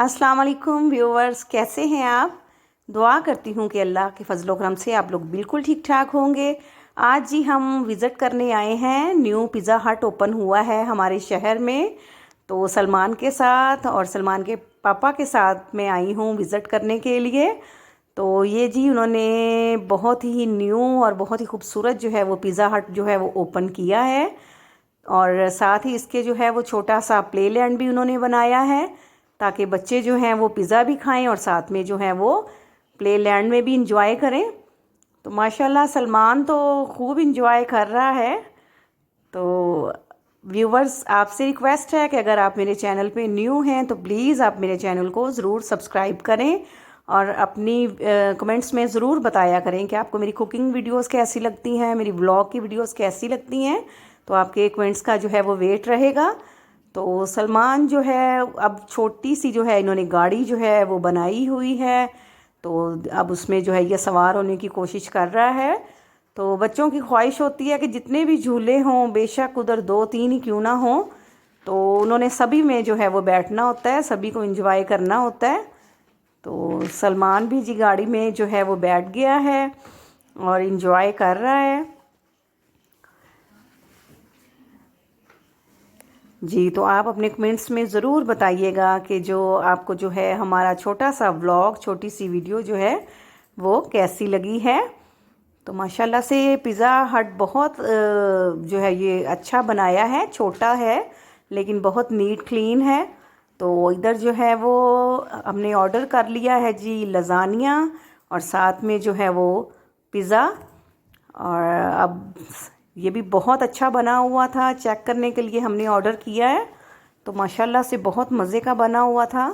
अस्सलाम वालेकुम व्यूवर्स, कैसे हैं आप। दुआ करती हूँ कि अल्लाह के फजलो करम से आप लोग बिल्कुल ठीक ठाक होंगे। आज जी हम विज़िट करने आए हैं, न्यू पिज़्ज़ा हट ओपन हुआ है हमारे शहर में। तो सलमान के साथ और सलमान के पापा के साथ मैं आई हूँ विज़िट करने के लिए। तो ये जी उन्होंने बहुत ही न्यू और बहुत ही खूबसूरत जो है वो पिज़्ज़ा हट जो है वो ओपन किया है। और साथ ही इसके जो है वो छोटा सा प्ले लैंड भी उन्होंने बनाया है, ताकि बच्चे जो हैं वो पिज़्ज़ा भी खाएं और साथ में जो है वो प्ले लैंड में भी इंजॉय करें। तो माशाल्लाह सलमान तो खूब इंजॉय कर रहा है। तो व्यूवर्स, आपसे रिक्वेस्ट है कि अगर आप मेरे चैनल पे न्यू हैं तो प्लीज़ आप मेरे चैनल को ज़रूर सब्सक्राइब करें और अपनी कमेंट्स में ज़रूर बताया करें कि आपको मेरी कुकिंग वीडियोस कैसी लगती हैं, मेरी व्लॉग की वीडियोस कैसी लगती हैं। तो आपके कमेंट्स का जो है वो वेट रहेगा। तो सलमान जो है अब छोटी सी जो है इन्होंने गाड़ी जो है वो बनाई हुई है, तो अब उसमें जो है ये सवार होने की कोशिश कर रहा है। तो बच्चों की ख्वाहिश होती है कि जितने भी झूले हों, बेशक उधर 2-3 ही क्यों ना हों, तो उन्होंने सभी में जो है वो बैठना होता है, सभी को एंजॉय करना होता है। तो सलमान भी जी गाड़ी में जो है वो बैठ गया है और एंजॉय कर रहा है। जी, तो आप अपने कमेंट्स में ज़रूर बताइएगा कि जो आपको जो है हमारा छोटा सा व्लॉग, छोटी सी वीडियो जो है वो कैसी लगी है। तो माशाल्लाह से पिज़्ज़ा हट बहुत जो है ये अच्छा बनाया है, छोटा है लेकिन बहुत नीट क्लीन है। तो इधर जो है वो हमने ऑर्डर कर लिया है जी लज़ानिया और साथ में जो है वो पिज़्ज़ा। और अब ये भी बहुत अच्छा बना हुआ था, चेक करने के लिए हमने ऑर्डर किया है। तो माशाल्लाह से बहुत मज़े का बना हुआ था।